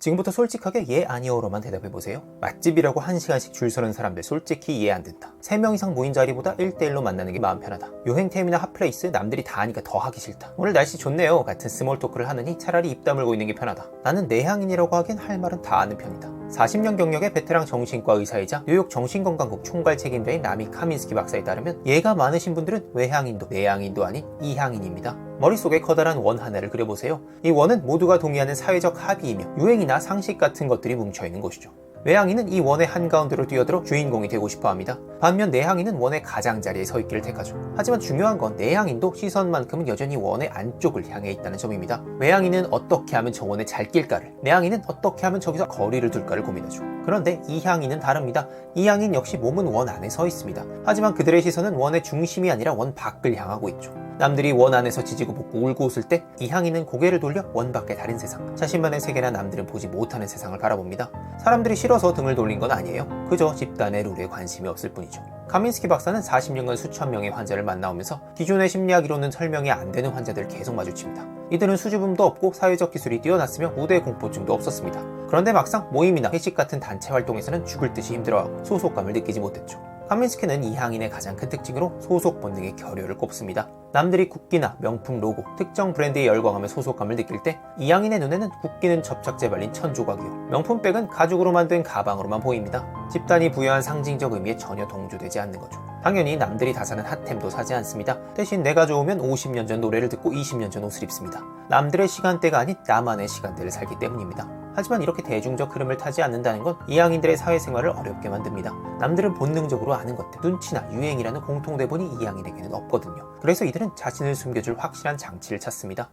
지금부터 솔직하게 예 아니오로만 대답해보세요. 맛집이라고 1시간씩 줄 서는 사람들 솔직히 이해 안 된다. 3명 이상 모인 자리보다 1대1로 만나는 게 마음 편하다. 여행템이나 핫플레이스 남들이 다 하니까 더 하기 싫다. 오늘 날씨 좋네요 같은 스몰 토크를 하느니 차라리 입 다물고 있는 게 편하다. 나는 내향인이라고 하기엔 할 말은 다 아는 편이다. 40년 경력의 베테랑 정신과 의사이자 뉴욕 정신건강국 총괄 책임자인 라미 카민스키 박사에 따르면 예가 많으신 분들은 외향인도 내향인도 아닌 이향인입니다. 머릿속에 커다란 원 하나를 그려보세요. 이 원은 모두가 동의하는 사회적 합의이며 유행이나 상식 같은 것들이 뭉쳐있는 곳이죠. 외향인은 이 원의 한가운데로 뛰어들어 주인공이 되고 싶어합니다. 반면 내향인은 원의 가장자리에 서 있기를 택하죠. 하지만 중요한 건 내향인도 시선만큼은 여전히 원의 안쪽을 향해 있다는 점입니다. 외향인은 어떻게 하면 저 원에 잘 낄까를, 내향인은 어떻게 하면 저기서 거리를 둘까를 고민하죠. 그런데 이향인은 다릅니다. 이향인 역시 몸은 원 안에 서 있습니다. 하지만 그들의 시선은 원의 중심이 아니라 원 밖을 향하고 있죠. 남들이 원 안에서 지지고 볶고 울고 웃을 때 이향인은 고개를 돌려 원 밖의 다른 세상, 자신만의 세계나 남들은 보지 못하는 세상을 바라봅니다. 사람들이 싫어서 등을 돌린 건 아니에요. 그저 집단의 룰에 관심이 없을 뿐이죠. 카민스키 박사는 40년간 수천 명의 환자를 만나오면서 기존의 심리학 이론은 설명이 안 되는 환자들을 계속 마주칩니다. 이들은 수줍음도 없고 사회적 기술이 뛰어났으며 무대 공포증도 없었습니다. 그런데 막상 모임이나 회식 같은 단체 활동에서는 죽을 듯이 힘들어하고 소속감을 느끼지 못했죠. 카민스키는 이향인의 가장 큰 특징으로 소속 본능의 결여를 꼽습니다. 남들이 국기나 명품 로고, 특정 브랜드에 열광하며 소속감을 느낄 때 이향인의 눈에는 국기는 접착제 발린 천조각이요, 명품백은 가죽으로 만든 가방으로만 보입니다. 집단이 부여한 상징적 의미에 전혀 동조되지 않는 거죠. 당연히 남들이 다 사는 핫템도 사지 않습니다. 대신 내가 좋으면 50년 전 노래를 듣고 20년 전 옷을 입습니다. 남들의 시간대가 아닌 나만의 시간대를 살기 때문입니다. 하지만 이렇게 대중적 흐름을 타지 않는다는 건 이향인들의 사회생활을 어렵게 만듭니다. 남들은 본능적으로 아는 것들, 눈치나 유행이라는 공통대본이 이향인에게는 없거든요. 그래서 이들은 자신을 숨겨줄 확실한 장치를 찾습니다.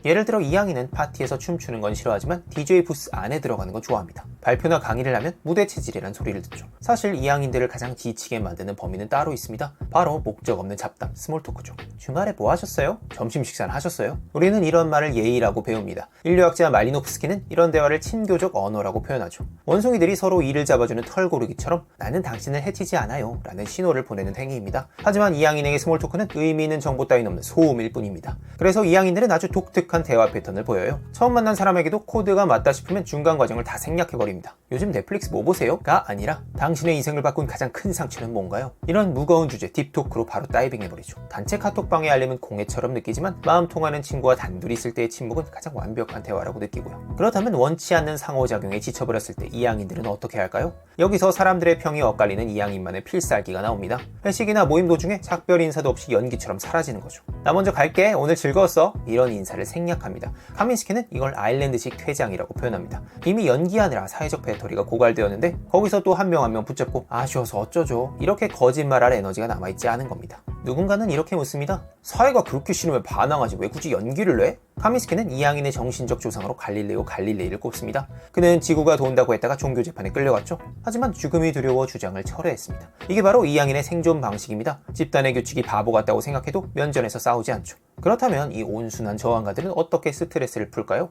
예를 들어 이향인은 파티에서 춤추는 건 싫어하지만 DJ 부스 안에 들어가는 건 좋아합니다. 발표나 강의를 하면 무대 체질이란 소리를 듣죠. 사실 이향인들을 가장 지치게 만드는 범위는 따로 있습니다. 바로 목적 없는 잡담, 스몰토크죠. 주말에 뭐 하셨어요? 점심 식사는 하셨어요? 우리는 이런 말을 예의라고 배웁니다. 인류학자 말리노프스키는 이런 대화를 친교적 언어라고 표현하죠. 원숭이들이 서로 이를 잡아주는 털고르기처럼 나는 당신을 해치지 않아요 라는 신호를 보내는 행위입니다. 하지만 이향인에게 스몰토크는 의미 있는 정보 따윈 없는 소음일 뿐입니다. 그래서 이향인들은 아주 독특한 대화 패턴을 보여요. 처음 만난 사람에게도 코드가 맞다 싶으면 중간 과정을 다 생략해버립니다. 요즘 넷플릭스 뭐 보세요? 가 아니라 당신의 인생을 바꾼 가장 큰 상처는 뭔가요? 이런 무거운 주제 딥토크로 바로 다이빙해버리죠. 단체 카톡방의 알림은 공해처럼 느끼지만 마음 통하는 친구와 단둘이 있을 때의 침묵은 가장 완벽한 대화라고 느끼고요. 그렇다면 원치 않는 상호작용에 지쳐버렸을 때 이향인들은 어떻게 할까요? 여기서 사람들의 평이 엇갈리는 이향인만의 필살기가 나옵니다. 회식이나 모임 도중에 작별 인사도 없이 연기처럼 사라지는 거죠. 나 먼저 갈게, 오늘 즐거웠어, 이런 인사를 생략합니다. 카민스키는 이걸 아일랜드식 퇴장이라고 표현합니다. 이미 연기하느라 사회적 배터리가 고갈되었는데 거기서 또 한 명 한 명 붙잡고 아쉬워서 어쩌죠, 이렇게 거짓말할 에너지가 남아있지 않은 겁니다. 누군가는 이렇게 묻습니다. 사회가 그렇게 싫으면 반항하지 왜 굳이 연기를 내? 카민스키는 이향인의 정신적 조상으로 갈릴레오 갈릴레이를 꼽습니다. 그는 지구가 돈다고 했다가 종교 재판에 끌려갔죠. 하지만 죽음이 두려워 주장을 철회했습니다. 이게 바로 이향인의 생존 방식입니다. 집단의 규칙이 바보 같다고 생각해도 면전에서 싸우지 않죠. 그렇다면 이 온순한 저항가들은 어떻게 스트레스를 풀까요?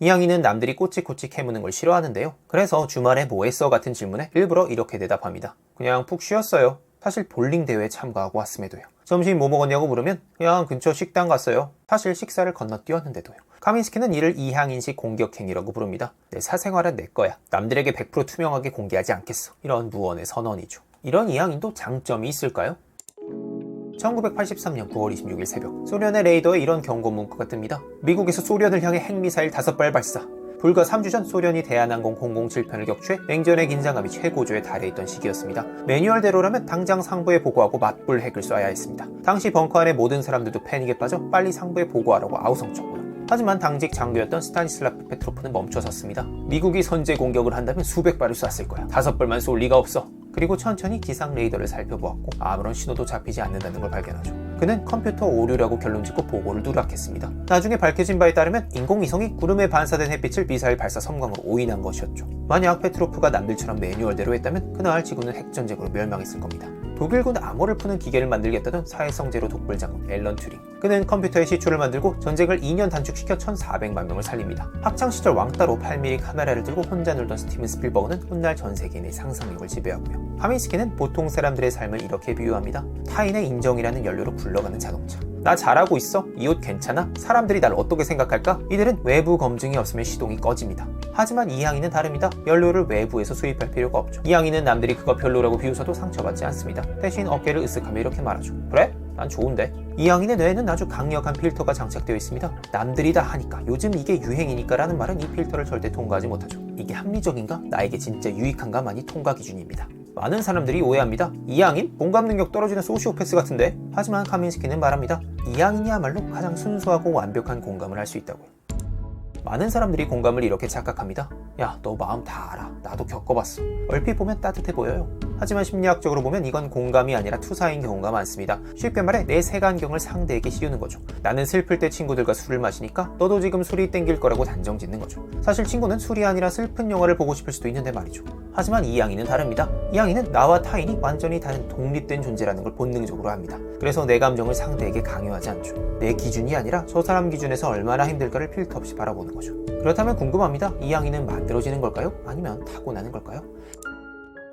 이향인은 남들이 꼬치꼬치 캐무는 걸 싫어하는데요. 그래서 주말에 뭐 했어 같은 질문에 일부러 이렇게 대답합니다. 그냥 푹 쉬었어요. 사실 볼링 대회에 참가하고 왔음에도요. 점심 뭐 먹었냐고 물으면 그냥 근처 식당 갔어요. 사실 식사를 건너뛰었는데도요. 카민스키는 이를 이향인식 공격행위라고 부릅니다. 내 사생활은 내 거야. 남들에게 100% 투명하게 공개하지 않겠어. 이런 무언의 선언이죠. 이런 이향인도 장점이 있을까요? 1983년 9월 26일 새벽, 소련의 레이더에 이런 경고 문구가 뜹니다. 미국에서 소련을 향해 핵미사일 5발 발사. 불과 3주 전 소련이 대한항공 007편을 격추해 냉전의 긴장감이 최고조에 달해 있던 시기였습니다. 매뉴얼대로라면 당장 상부에 보고하고 맞불 핵을 쏴야 했습니다. 당시 벙커 안의 모든 사람들도 패닉에 빠져 빨리 상부에 보고하라고 아우성쳤고요. 하지만 당직 장교였던 스타니슬라프 페트로프는 멈춰섰습니다. 미국이 선제 공격을 한다면 수백 발을 쐈을 거야. 5발만 쏠 리가 없어. 그리고 천천히 기상 레이더를 살펴보았고 아무런 신호도 잡히지 않는다는 걸 발견하죠. 그는 컴퓨터 오류라고 결론짓고 보고를 누락했습니다. 나중에 밝혀진 바에 따르면 인공위성이 구름에 반사된 햇빛을 미사일 발사 섬광으로 오인한 것이었죠. 만약 페트로프가 남들처럼 매뉴얼대로 했다면 그날 지구는 핵전쟁으로 멸망했을 겁니다. 독일군 암호를 푸는 기계를 만들겠다던 사회성 제로 독불 장군 앨런 튜링. 그는 컴퓨터의 시초를 만들고 전쟁을 2년 단축시켜 1,400만 명을 살립니다. 학창시절 왕따로 8mm 카메라를 들고 혼자 놀던 스티븐 스필버그는 훗날 전 세계인의 상상력을 지배하고요. 카민스키는 보통 사람들의 삶을 이렇게 비유합니다. 타인의 인정이라는 연료로 굴러가는 자동차. 나 잘하고 있어? 이 옷 괜찮아? 사람들이 날 어떻게 생각할까? 이들은 외부 검증이 없으면 시동이 꺼집니다. 하지만 이항이는 다릅니다. 연료를 외부에서 수입할 필요가 없죠. 이항이는 남들이 그거 별로라고 비웃어도 상처받지 않습니다. 대신 어깨를 으쓱하며 이렇게 말하죠. 그래? 난 좋은데. 이항인의 뇌에는 아주 강력한 필터가 장착되어 있습니다. 남들이 다 하니까, 요즘 이게 유행이니까 라는 말은 이 필터를 절대 통과하지 못하죠. 이게 합리적인가? 나에게 진짜 유익한가만이 통과 기준입니다. 많은 사람들이 오해합니다. 이항인? 공감 능력 떨어지는 소시오패스 같은데? 하지만 카민스키는 말합니다. 이항인이야말로 가장 순수하고 완벽한 공감을 할 수 있다고요. 많은 사람들이 공감을 이렇게 착각합니다. 야, 너 마음 다 알아. 나도 겪어봤어. 얼핏 보면 따뜻해 보여요. 하지만 심리학적으로 보면 이건 공감이 아니라 투사인 경우가 많습니다. 쉽게 말해 내 색안경을 상대에게 씌우는 거죠. 나는 슬플 때 친구들과 술을 마시니까 너도 지금 술이 땡길 거라고 단정 짓는 거죠. 사실 친구는 술이 아니라 슬픈 영화를 보고 싶을 수도 있는데 말이죠. 하지만 이항이는 다릅니다. 이항이는 나와 타인이 완전히 다른 독립된 존재라는 걸 본능적으로 합니다. 그래서 내 감정을 상대에게 강요하지 않죠. 내 기준이 아니라 저 사람 기준에서 얼마나 힘들까를 필터 없이 바라보는 거죠. 그렇다면 궁금합니다. 이항이는 만들어지는 걸까요? 아니면 타고나는 걸까요?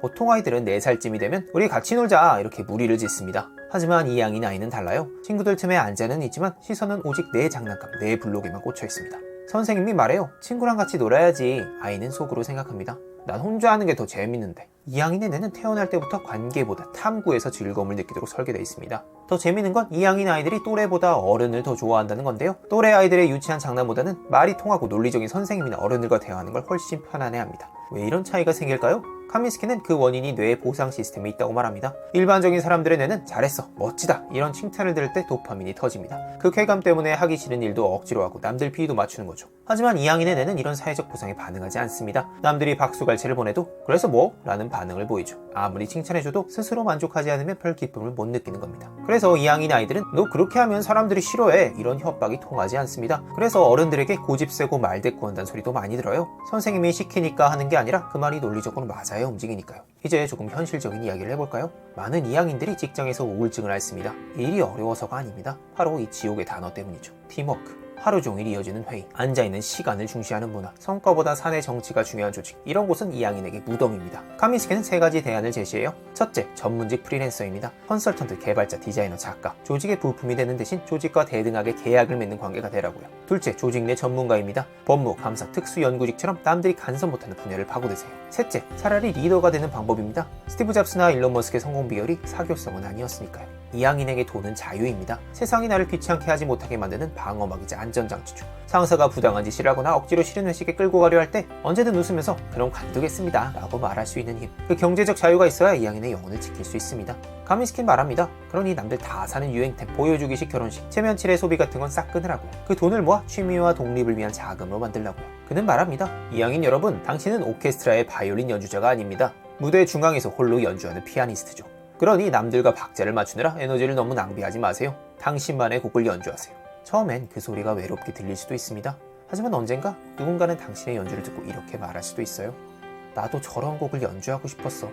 보통 아이들은 4살쯤이 되면 우리 같이 놀자 이렇게 무리를 짓습니다. 하지만 이항인 아이는 달라요. 친구들 틈에 앉아는 있지만 시선은 오직 내 장난감, 내 블록에만 꽂혀 있습니다. 선생님이 말해요. 친구랑 같이 놀아야지. 아이는 속으로 생각합니다. 난 혼자 하는 게 더 재밌는데. 이항인의 뇌는 태어날 때부터 관계보다 탐구에서 즐거움을 느끼도록 설계되어 있습니다. 더 재밌는 건 이항인 아이들이 또래보다 어른을 더 좋아한다는 건데요. 또래 아이들의 유치한 장난보다는 말이 통하고 논리적인 선생님이나 어른들과 대화하는 걸 훨씬 편안해합니다. 왜 이런 차이가 생길까요? 카민스키는 그 원인이 뇌의 보상 시스템에 있다고 말합니다. 일반적인 사람들의 뇌는 잘했어, 멋지다 이런 칭찬을 들을 때 도파민이 터집니다. 그 쾌감 때문에 하기 싫은 일도 억지로 하고 남들 비위도 맞추는 거죠. 하지만 이항인의 뇌는 이런 사회적 보상에 반응하지 않습니다. 남들이 박수갈채를 보내도 그래서 뭐? 라는 반응을 보이죠. 아무리 칭찬해줘도 스스로 만족하지 않으면 별 기쁨을 못 느끼는 겁니다. 그래서 이항인 아이들은 너 그렇게 하면 사람들이 싫어해 이런 협박이 통하지 않습니다. 그래서 어른들에게 고집 세고 말대꾸한다는 소리도 많이 들어요. 선생님이 시키니까 하는 게 아니라 그 말이 논리적으로 맞아야 움직이니까요. 이제 조금 현실적인 이야기를 해볼까요? 많은 이항인들이 직장에서 우울증을 앓습니다. 일이 어려워서가 아닙니다. 바로 이 지옥의 단어 때문이죠. 팀워크. 하루 종일 이어지는 회의, 앉아있는 시간을 중시하는 문화, 성과보다 사내 정치가 중요한 조직, 이런 곳은 이항인에게 무덤입니다. 카민스키는 3가지 대안을 제시해요. 첫째, 전문직 프리랜서입니다. 컨설턴트, 개발자, 디자이너, 작가. 조직의 부품이 되는 대신 조직과 대등하게 계약을 맺는 관계가 되라고요. 둘째, 조직 내 전문가입니다. 법무, 감사, 특수 연구직처럼 남들이 간섭 못하는 분야를 파고드세요. 셋째, 차라리 리더가 되는 방법입니다. 스티브 잡스나 일론 머스크의 성공 비결이 사교성은 아니었으니까요. 이항인에게 돈은 자유입니다. 세상이 나를 귀찮게 하지 못하게 만드는 방어막이자 안전장치죠. 상사가 부당한 짓을 하거나 억지로 싫은 회식에 끌고 가려 할 때 언제든 웃으면서 그럼 관두겠습니다 라고 말할 수 있는 힘. 그 경제적 자유가 있어야 이항인의 영혼을 지킬 수 있습니다. 카민스키는 말합니다. 그러니 남들 다 사는 유행템, 보여주기식 결혼식, 체면칠의 소비 같은 건 싹 끊으라고요. 그 돈을 모아 취미와 독립을 위한 자금으로 만들라고요. 그는 말합니다. 이항인 여러분, 당신은 오케스트라의 바이올린 연주자가 아닙니다. 무대 중앙에서 홀로 연주하는 피아니스트죠. 그러니 남들과 박자를 맞추느라 에너지를 너무 낭비하지 마세요. 당신만의 곡을 연주하세요. 처음엔 그 소리가 외롭게 들릴 수도 있습니다. 하지만 언젠가 누군가는 당신의 연주를 듣고 이렇게 말할 수도 있어요. 나도 저런 곡을 연주하고 싶었어.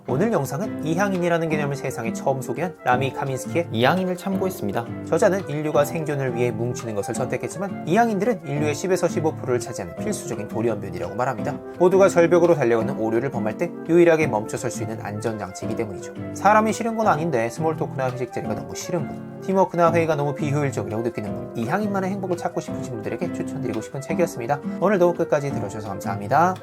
오늘 영상은 이항인이라는 개념을 세상에 처음 소개한 라미 카민스키의 이항인을 참고했습니다. 저자는 인류가 생존을 위해 뭉치는 것을 선택했지만 이항인들은 인류의 10에서 15%를 차지하는 필수적인 돌연변이라고 말합니다. 모두가 절벽으로 달려가는 오류를 범할 때 유일하게 멈춰설 수 있는 안전장치이기 때문이죠. 사람이 싫은 건 아닌데 스몰 토크나 회식 자리가 너무 싫은 분, 팀워크나 회의가 너무 비효율적이라고 느끼는 분, 이항인만의 행복을 찾고 싶으신 분들에게 추천드리고 싶은 책이었습니다. 오늘도 끝까지 들어주셔서 감사합니다.